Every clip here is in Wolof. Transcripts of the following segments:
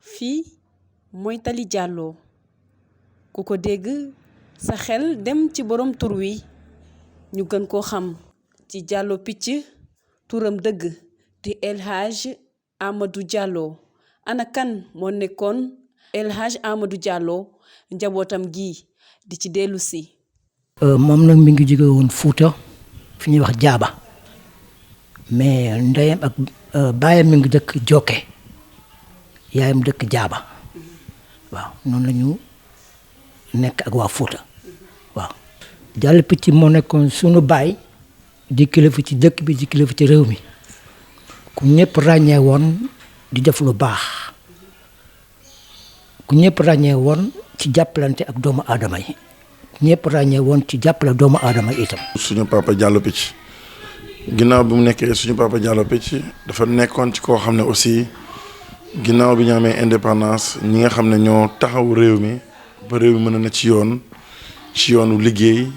fii mooy Tali Diallo ku ko dégg sa xel dem ci borom tur wi ñu gën koo xam ci Diallo Picc turam dëgg di El Hadj Amadou Diallo ana kan moo nekkoon El Hadj Amadou Diallo njabootam gi di ci dellu si. moom nag mi ngi jóge woon Fuuta fi ñuy wax Jaaba mais ndeyam ak baayam mi ngi dëkk Jokke yaayam dëkk Jaaba waaw noonu la ñu nekk ak waa Fuuta waaw. Diallo Picc moo nekkoon sunu baay di kilifa ci dëkk bi di kilifa ci réew mi ku ñëpp ràññee woon di def lu baax ku ñëpp ràññee woon ci jàppalante ak doomu aadama yi ñëpp ràññee woon ci jàppale doomu aadama itam. suñu papa Diallo Picc ginnaaw bi mu nekkee suñu papa Diallo Picc dafa nekkoon ci koo xam ne aussi ginnaaw bi ñu amee indépendance ñi nga xam ne ñoo taxaw réew mi ba réew mi mën na ci yoonu liggéey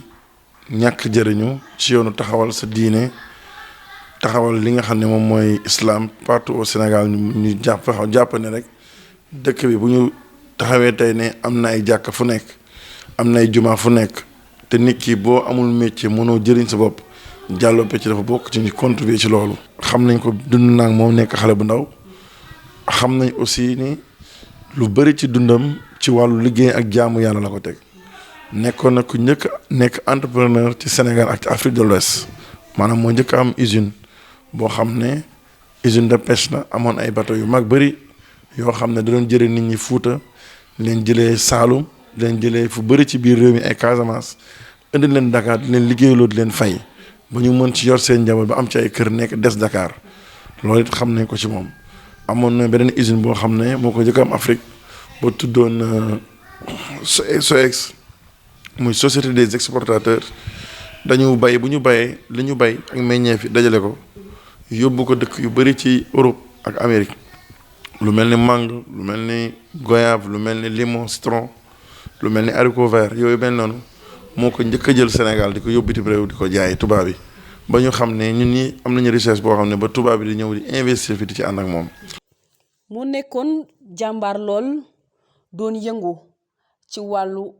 ñàkk jëriñu ci yoonu taxawal sa diine taxawal li nga xam ne moom mooy islam partout au Sénégal ñu jàpp ne rek dëkk bi bu ñu taxawee tey ne am na ay jàkka fu nekk am na ay juma fu nekk te nit ki boo amul métier mënoo jëriñ sa bopp Diallo Picc dafa bokk ci ñu contribuer ci loolu. xam nañ ko dund naag moom nekk xale bu ndaw xam nañ aussi ni lu bëri ci dundam ci wàllu liggéey ak jaamu yàlla la ko teg nekkoon na ku njëkk nekk entrepreneur ci Sénégal ak ci Afrique de l'Ouest maanaam moo njëkk am usine boo xam ne usine de pêche la amoon ay bateau yu mag bëri yoo xam ne da doon jëlee nit ñi Fuuta leen jëlee Saalum leen jëlee fu bëri ci biir réew mi ay Casamance indi leen Dakar di leen liggéeyloo di leen fay ba ñu mën ci yor seen njaboot ba am ci ay kër nekk des Dakar loolu it xam nañ ko ci moom. amoon na beneen usine boo xam ne moo ko njëkk am Afrique ba tuddoon SOEX muy société des exportateurs dañu bay bu ñu bayee li ñu bay ak meññeef yi dajale ko yóbbu ko dëkk yu bëri ci Europe ak Amérique lu mel ni mangue lu mel ni goyave lu mel ni limon citron lu mel ni haricot vert yooyu mel noonu moo ko njëkk a jël Sénégal di ko yóbbu bitim réew di ko jaay tubaab yi ba ñu xam ne ñun ñi am nañu richesse boo xam ne ba tubaab bi di ñëw di investir fi di ci ànd ak moom. mu nekkoon jàmbaar lool doon yëngu ci wàllu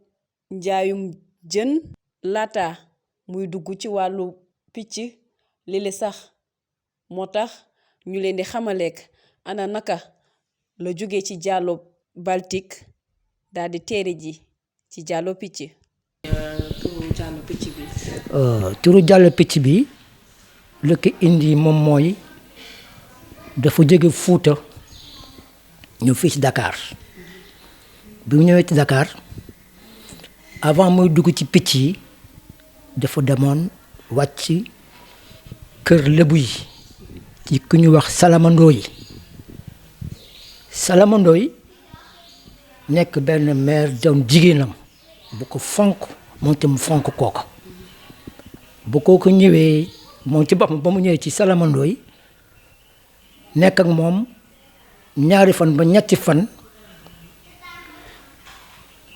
njaayum jën laata muy dugg ci wàllu picc lili sax moo tax ñu leen di xamaleek ana naka la jóge ci Diallo Baltique daal di teere ji ci Diallo Picc. turu Diallo Picc bi. turu Diallo Picc bi lu ko indi moom mooy dafa jóge Fuuta ñëw fii ci Dakar bi mu ñëwee ci Dakar avant muy dugg ci picc yi dafa demoon wàcc kër Lebu yi ci ku ñu wax Salamandoo yi nekk benn mère doon jigéenam bu ko fonk moom te mu fonk kooka bu kooku ñëwee moom ci boppam ba mu ñëwee ci Salamandoo yi nekk ak moom ñaari fan ba ñetti fan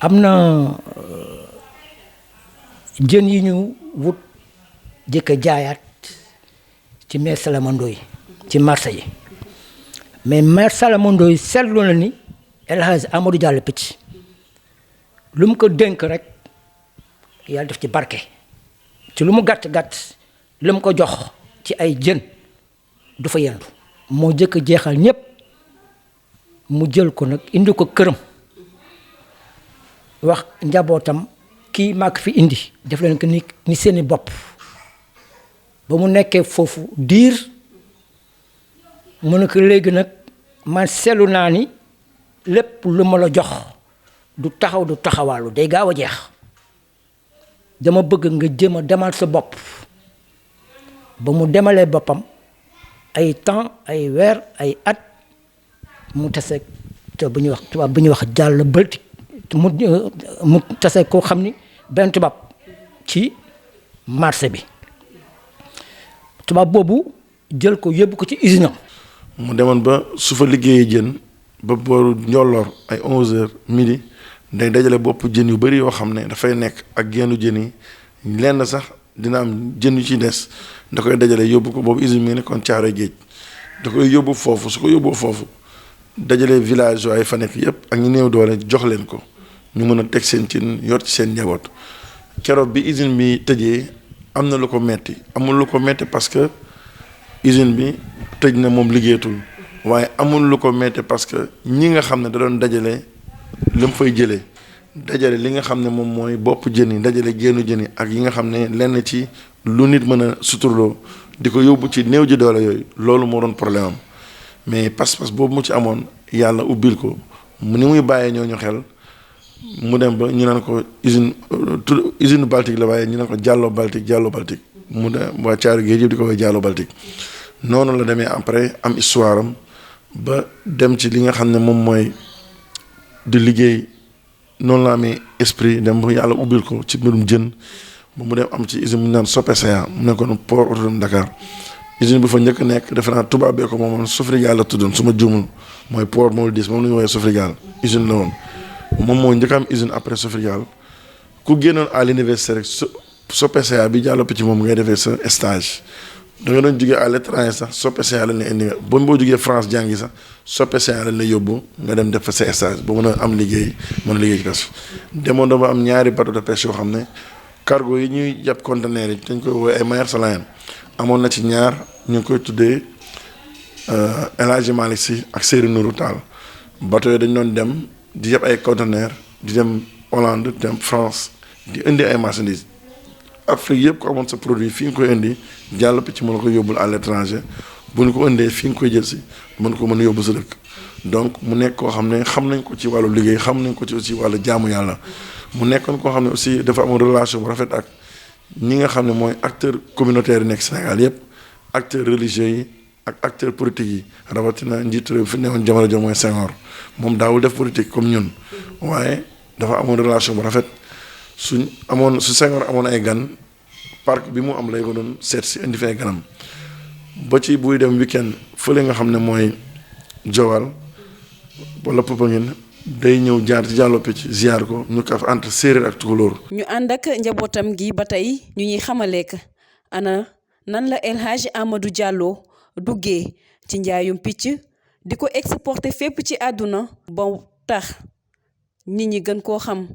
am na jën yi ñu wut jëkk jaayaat ci mère Salamandoo yi ci marché yi mais mère Salamandoo yi seetlu na ni El Hadj Amadou Diallo Picc lu mu ko dénk rek yàlla def ci barke ci lu mu gàtt-gàtt lu mu ko jox ci ay jën du fa yendu moo jëkk jeexal ñépp mu jël ko nag indi ko këram wax njabootam kii maa ko fi indi def leen ko ni seeni bopp ba mu nekkee foofu diir mu ne ko léegi nag man seetlu naa ni lépp lu ma la jox du taxawaalu day gaaw a jeex dama bëgg nga jëm a demal sa bopp ba mu demalee boppam ay temps ay weer ay at mu tase te bu ñuy wax tubaab bu ñuy wax Diallo Baltique mu tase koo xam ni benn tubaab ci marché bi tubaab boobu jël ko yóbbu ko ci usine am mu demoon ba su fa liggéeyee jën ba booru njolloor ay 11h midi day dajale bopp jën yu bëri yoo xam ne dafay nekk ak gennu jën yi lenn sax dina am jën yu ci des da koy dajale yóbbu ko boobu usine mi ngi nekkoon Caaroy Géej da koy yóbbu foofu su ko yóbboo foofu dajale village waaye fa nekk yëpp ak ñu néew doole jox leen ko ñu mën a teg seen cin yor ci seen njaboot keroog bi usine bi tëjee am na lu ko metti amul lu ko metti parce que usine bi tëj na moom liggéeyatul waaye amul lu ko metti parce que ñi nga xam ne da doon dajale li mu fay jëlee dajale li nga xam ne moom mooy bopp jën yi dajale génnu jën yi ak yi nga xam ne lenn ci lu nit mën a suturloo di ko yóbbu ci néew ji doole yooyu loolu moo doon problème am mais pas-pas boobu mu ci amoon yàlla ubbil ko ni muy bàyyee ñooñu xel mu dem ba ñu naan ko usine Baltique la waaye ñu naan ko Diallo Baltique mu dem waa Caaroy Géej yëpp di ko woowee Diallo Baltique noonu la demee après am histoire am ba dem ci li nga xam ne moom mooy di liggéey noonu la amee esprit dem ba yàlla ubbil ko ci mbirum jën ba mu dem am ci usine bu ñu naan Sopesa mu nekkoon port autonome Dakar usine bu fa njëkk nekk defe naa tubaab bee ko moomoon Sofrigal la tuddoon su ma juumul mooy port Moldis moom la ñu woowee Sofrigal usine la woon moom moo njëkk am usine après Sofrigal ku génnoon à l'université rek Sopesa bi Diallo Péthie moom ngay defee sa stage da nga doon jógee à l'étranger sax Sopesa lañ la indi nga ba boo jógee France jàngi sax Sopesa lañ la yóbbu nga dem def fa sa stage ba mën a am liggéey mën a liggéey ci pêche demoon na ba am ñaari bateau de pêche yoo xam ne cargo yi ñuy jàpp conteneur yi dañ koy woowee ay Maersk Line amoon na ci ñaar ñu ngi koy tuddee El Hadji Malick Sy ak Seydou Nourou Tall bateau yi dañ doon dem di yëpp ay conteneur di dem Hollande dem France di indi ay marchandises Afrique yëpp ko amoon sa produit fi nga koy indi Diallo Péthie mën ko yóbbul à l'étranger bu ñu ko indee fi nga koy jël si mën ko mën a yóbbu sa dëkk donc mu nekk koo xam ne xam nañ ko ci wàllu liggéey xam nañ ko ci aussi wàllu jaamu yàlla mu nekkoon koo xam ne aussi dafa am relation bu rafet ak ñi nga xam ne mooy acteurs communautaires yi nekk Sénégal yëpp acteurs religieux yi ak acteurs politiques yi rawatina njiitu réew fi newoon jamono jo mooy Senghor moom daawul def politique comme ñun waaye dafa amoon relation bu rafet su Senghor amoon ay gan parc bi mu am lay ko doon seet si indi fi ay ganam ba ci buy dem weekend fële nga xam ne mooy Joal wala Popenguine day ñëw jaar ci Diallo Péthie ziar ko ñu kaf entre séeréer ak tukulóor. ñu ànd ak njabootam gi ba tey ñu ñuy xamaleek ana nan la El Hadji Amadou Diallo duggee ci njaayum picc di ko exporter fépp ci àdduna ba tax nit ñi gën koo xam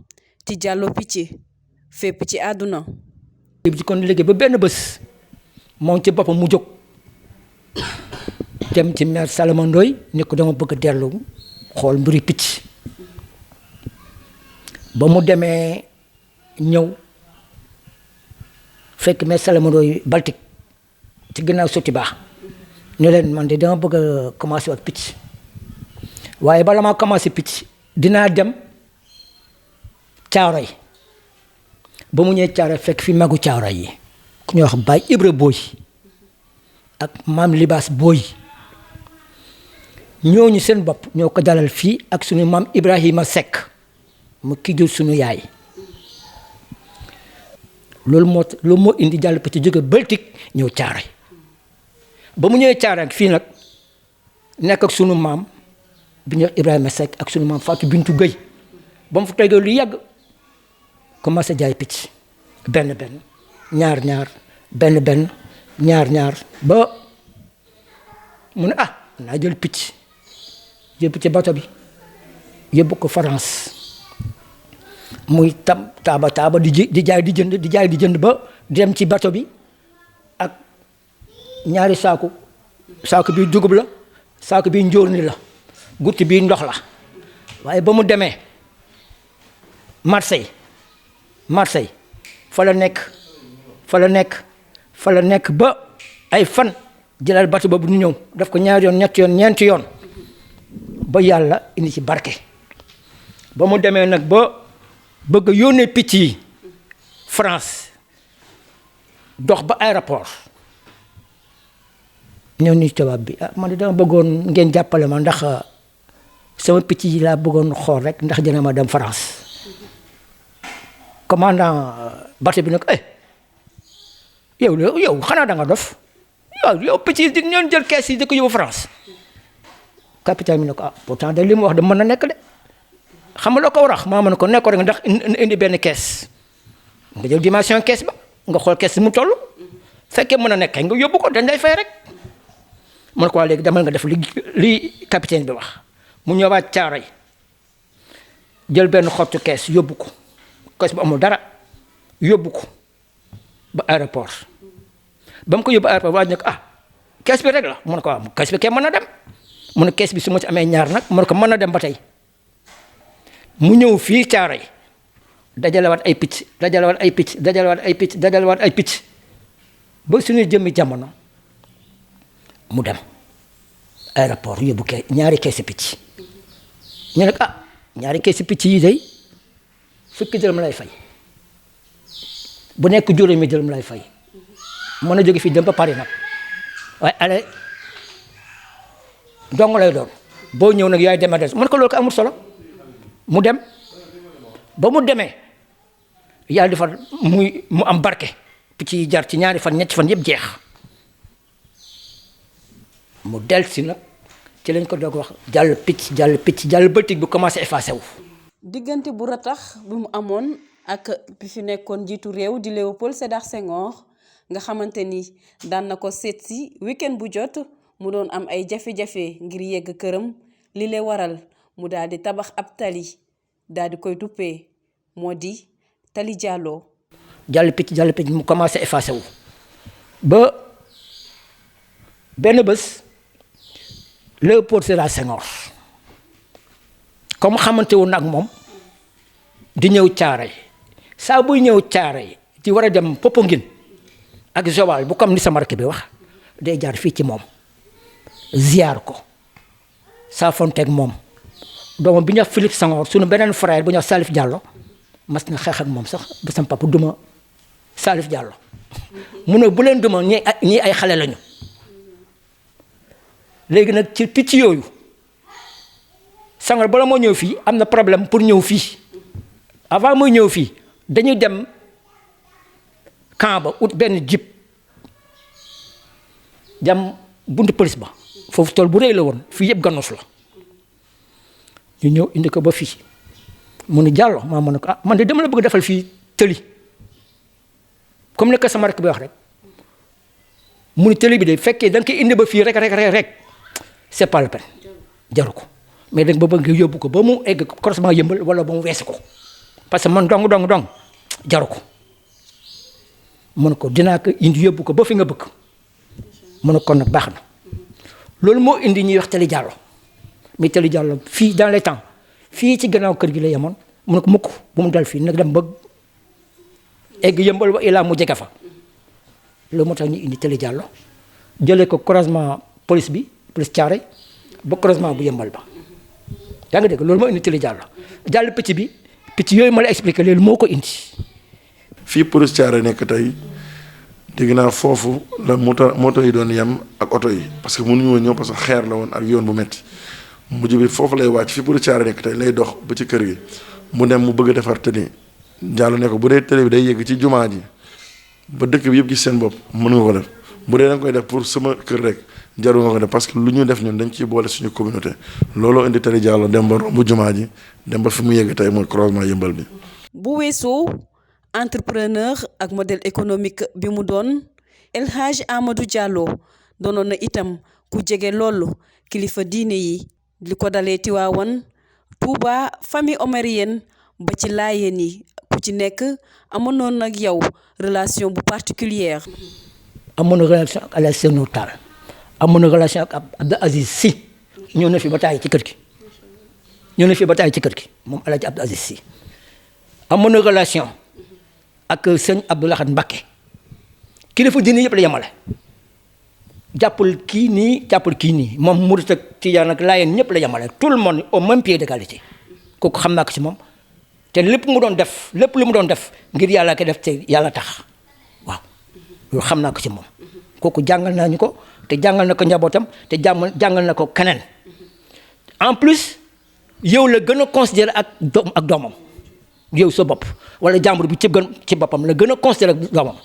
ci Diallo Péthie fépp ci àdduna. ci kon léegi ba benn bés moom ci boppam mu jóg dem ci maire Salama Ndoye ni ko dama bëgg a dellu xool mbiri picc ba mu demee ñëw fekk maire Salama Ndoye Baltique ci ginnaaw sotti baax ne leen man de dama bëgg a commencé ak picc waaye bala maa commencé picc dinaa dem Caaroy ba mu ñëwee Caaroy fekk fi magu Caaroy yi ku ñuy wax Baye Ibra Boy ak maam Libaas Boy ñooñu seen bopp ñoo ko dalal fii ak suñu maam Ibrahima Seck mu kii jur suñu yaay loolu moo indi Diallo Péthie jóge Baltique ñëw Caaroy ba mu ñëwee Caaroy ak fii nag nekk ak sunu maam bi ñuy wax Ibrahima Seck ak sunu maam Fatou Bintou Gueye ba mu fa tegee lu yàgg commencé jaay picc benn ñaar benn ñaar ba mu ne naa jël picc yóbbu ci bato bi yóbbu ko France muy taaba di jaay di jënd ba dem ci bato bi ak ñaari saaku bi dugub la saaku bi njóorni la gutti bi ndox la waaye ba mu demee Marseille fa la nekk ba ay fan jëlal bato boobu ñu ñëw daf ko ñaari yoon ñetti yoon ñeenti yoon ba yàlla indi ci barke ba mu demee nag ba bëgg a yónnee picc yi France dox ba aéroport ñëw ni tubaab bi man de dama bëggoon ngeen jàppale ma ndax sama picc yi laa bëggoon xool rek ndax dina ma dem France commandant bateau bi nag yow xanaa da nga dof yow picc yi di ñoon jël kees yi di ko yóbbu France capitaine bi ne ko pourtant de li mu wax de mën na nekk de xam nga loo ko war a wax maa mën ko nekkoon rek ndax indi benn kees nga jël dimension kees ba nga xool kees mu toll fekkee mën a nekk nga yóbbu ko dañ lay fay rek man ko waa léegi demal nga def li capitaine bi wax mu ñëwaat Caaroy jël benn xottu kees yóbbu ko kees bu amul dara yóbbu ko ba aéroport ba mu ko yóbbu aéroport waaj ne ko kees bi rek la mu ne ko waaw kees bi kay mën na dem mu ne kees bi su ma ci amee ñaar nag mu ne ko mën na dem ba tey mu ñëw fii Caaroy dajalewaat ay picc dajalewaat ay picc dajalewaat ay picc dajalewaat ay picc ba suñu jëmmi jamono mu dem aéroport yóbbu ñaari keesi picc ñu ne ñaari keesi picc yi day fukki dërëm lay fay bu nekk juróomi dërëm lay fay mën a jóge fii dem ba Paris nag waaye ale dong lay doon boo ñëw nag yaay demee des mën ko loolu ko amul solo mu dem ba mu demee yàlla defar mu am barke picc yi jar ci ñaari fan ñetti fan yëpp jeex mu del si nag ci lañ ko doog wax jàll picc jàll bëtig bu commencé effacé wu. diggante bu ratax bi mu amoon ak bi fi nekkoon jiitu réew di Léopold Sédar Senghor nga xamante ni daan na ko seet si week-end bu jot mu doon am ay jafe-jafe ngir yegg këram li lay waral mu daal di tabax ab tali daal di koy duppee moo di tali Diallo. jàll picc mu commencé effacé wu ba benn bés Léopold Sédar Senghor comme xamante woon na ak moom di ñëw Caaroy saa buy ñëw Caaroy di war a dem Popenguine ak Joal bu comme ni sama rakk bi wax day jaar fii ci moom ziar ko saa fonteeg moom doomam bi ñu wax Philippe Senghor suñu beneen frère bu ñu wax Salif Diallo mas na xeex ak moom sax ba sama papa duma Salif Diallo mu ne bu leen duma ñii ay xale lañu léegi nag ci picc yooyu Senghor bala moo ñëw fii am na problème pour ñëw fii avant muy ñëw fii dañuy dem camp ba ut benn jeep jam buntu police ba foofu tool bu rëy la woon fii yëpp ganus la ñu ñëw indi ko ba fii mu ne Diallo maa mën ne ko man de dama la bëgg defal fii tëli comme ni ko sama rek bi wax rek mu ne tëli bi de fekkee da nga koy indi ba fii rek c'est pas la peine jaru ko mais da nga ba bëgg yóbbu ko ba mu egg croisement Yëmbal wala ba mu weesu ko parce que man dong jaru ko mu ne ko dinaa ko indi yóbbu ko ba fi nga bëgg mu ne kon nag baax na loolu moo indi ñuy wax tali Diallo mais tali Diallo fii dans les temps fii ci gannaaw kër gi la yemoon mu ne ko mukk bu mu dal fii nag dem ba egg Yëmbal wa ilaa mu jege fa loolu moo tax ñu indi tali Diallo jëlee ko croisement police Caaroy ba croisement bu Yëmbal ba yaa ngi dégg loolu moo indi tali Diallo jàll picc yooyu ma la expliqué léegi moo ko indi. fii police Caaroy nekk tey dégg naa foofu la moto yi doon yem ak oto yi parce que mënuñu woon ñëw parce que xeer la woon ak yoon bu metti mujj bi foofu lay wàcc fii police Caaroy nekk tey lay dox ba ci kër gi mu dem mu bëgg a defar tëli Diallo ne ko bu dee tëli bi day yegg ci jumaa ji ba dëkk bi yëpp gis seen bopp mën nga ko def bu dee da nga koy def pour sama kër rek jaru nga ko def parce que lu ñu def ñun dañ ciy boole suñu communauté looloo indi tali Diallo dem ba romb jumaa ji dem ba fi mu yegg tey mooy croisement Yëmbal bi. bu weesoo entrepreneur ak modèle économique bi mu doon El Hadj Amadou Diallo doonoon na itam ku jege loolu kilifa diine yi li ko dalee Tiwaawan Touba famille omarienne ba ci Laayeen yi ku ci nekk amoon noonu nag yow relation bu particulière. amoon na relation ak Alaaji Seynou Tall amoon na relation ak Abdou Aziz Sy ñëw na fi ba taay ci kër gi moom Alaaji Abdou Aziz Sy amoon na relation ak sëñ Abdou Lahad Mbacké kilifa diine yëpp la yemale jàppul kii nii moom murit ak tijaan ak laayeen ñëpp la yemale tout le monde au même pied d'égalité kooku xam naa ko ci moom te lépp lu mu doon def ngir yàlla ko def te yàlla tax waaw loolu xam naa ko ci moom kooku jàngal nañu ko te jàngal na ko njabootam te jàngal na ko keneen en plus yow la gën a considéré ak doomam yow sa bopp wala jàmbur bi ci boppam la gën a considéré ak doomam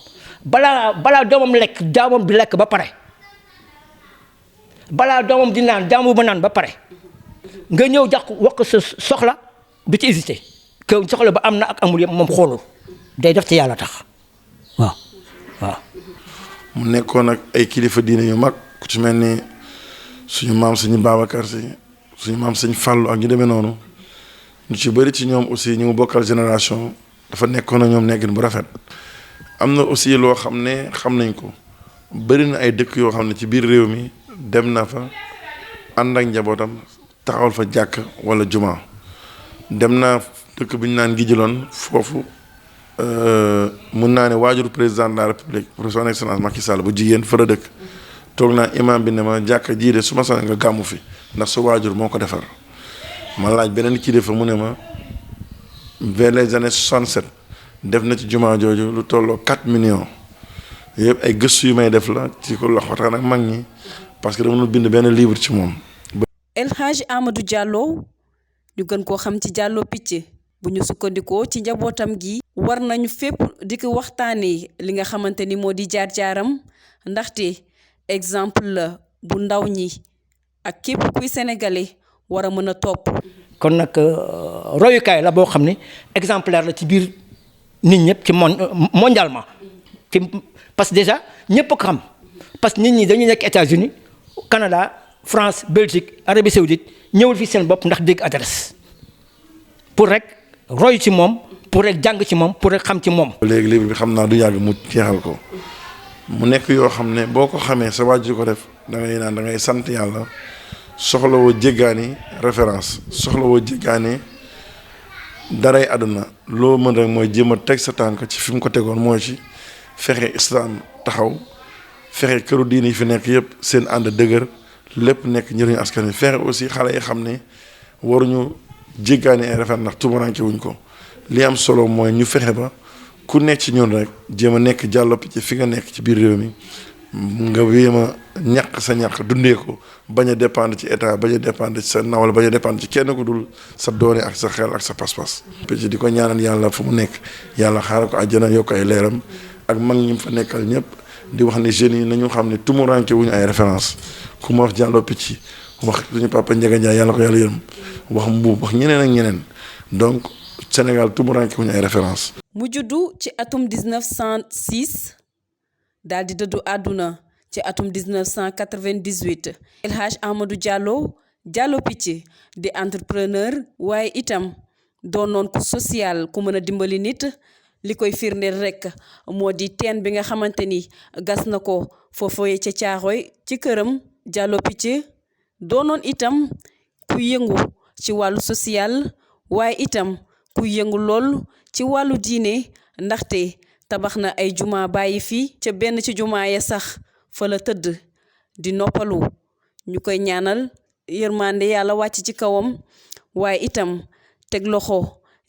balaa doomam lekk jaamam di lekk ba pare balaa doomam di naan jaamu ba naan ba pare nga ñëw wax ko sa soxla du ci hésité que soxla ba am na ak amul yëpp moom xoolul day def ci yàlla tax waaw. waaw. mu nekkoon ak ay kilifa diine yu mag ku ci mel ni suñu maam suñu Babacar Si suñu maam suñu Fàllu ak ñu demee noonu ñu ci bëri ci ñoom aussi ñu mu bokkal génération dafa nekkoon ak ñoom nekkin bu rafet. am na aussi loo xam ne xam nañ ko bëri na ay dëkk yoo xam ne ci biir réew mi dem na fa ànd ak njabootam taxawal fa jàkk wala juma dem naa dëkk bi ñu naan Ngijiloon foofu mun naa ne waajur président de la république son excellence Macky Sall bu jigéen fa la dëkk toog naa imam bi ne ma jàkk jii de su ma sonee nga gàmmu fi ndax sa waajur moo ko defar ma laaj beneen kilifa mu ne ma vers les années 67 def na ci juma jooju lu tolloo 4 millions yëpp ay gëstu yu may def la ci ko lox waxtaan ak mag ñi parce que dama doon bind benn livre ci moom. El Hadj Amadou Diallo ñu gën koo xam ci Diallo Picc bu ñu sukkandikoo ci njabootam gi war nañu fépp di ko waxtaanee li nga xamante ni moo di jaar-jaaram ndaxte exemple la bu ndaw ñi ak képp kuy sénégalais war a mën a topp. kon nag royukaay la boo xam ne exemplaire la ci biir nit ñëpp ci mondialement ci parce que déjà ñëpp ko xam parce que nit ñi dañuy nekk États-Unis Canada France Belgique Arabie Saoudite ñëwul fi seen bopp ndax dégg adresse pour rek roy ci moom pour rek jàng ci moom pour rek xam ci moom. léegi livre bi xam naa du yàgg mu jeexal ko mu nekk yoo xam ne boo ko xamee sa waajur ko def da ngay naan da ngay sant yàlla soxlawoo jéggaani référence soxlawoo jéggaani daray àdduna loo mën rek mooy jéem a teg sa tànk ci fi mu ko tegoon mooy ci fexe islam taxaw fexe këru diine yi fi nekk yëpp seen ànd dëgër lépp nekk njëriñu askan wi fexe aussi xale yi xam ne waruñu jéggaani ay référence ndax tumaranke wuñ ko li am solo mooy ñu fexe ba ku nekk ci ñun rek jéem a nekk Diallo Picc fi nga nekk ci biir réew mi nga wéem a ñàq sa ñàq dundee ko bañ a dépendre ci état bañ a dépendre ci sa nawal bañ a dépendre ci kenn ku dul sa doole ak sa xel ak sa pas-pas. Picc di ko ñaanal yàlla fu mu nekk yàlla xaaral ko àjjana yokk ay leeram ak mag ñi fa nekkal ñëpp di wax ne jeunes yi nañu xam ne tumuranke wuñu ay référence ku ma wax Diallo Picc wax suñu papa Ndiaga Ndiaye yàlla ko yàlla yërëm wax Mbuub wax ñeneen ak ñeneen donc Sénégal tumuranke wuñu ay référence. mu juddu ci atum 1906 daal di dëddu àdduna ci atum 1998 El Hadj Amadou Diallo Picc di entrepreneur waaye itam doonoon ku social ku mën a dimbali nit li koy firndeel rek moo di teen bi nga xamante ni gas na ko foofee ca Caaroy ci këram Diallo Picc doonoon itam ku yëngu ci wàllu social waaye itam ku yëngu lool ci wàllu diine ndaxte tabax na ay juma bàyyi fi ca benn ci juma ya sax fa la tëdd di noppalu ñu koy ñaanal yërmande yàlla wàcc ci kawam waaye itam teg loxo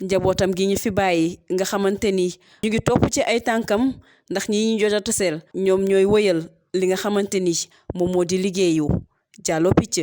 njabootam gi ñu fi bàyyi nga xamante ni ñu ngi topp ci ay tànkam ndax ñi ñu jot a taseel ñoom ñooy wëyal li nga xamante ni moom moo di liggéeyu Diallo Picc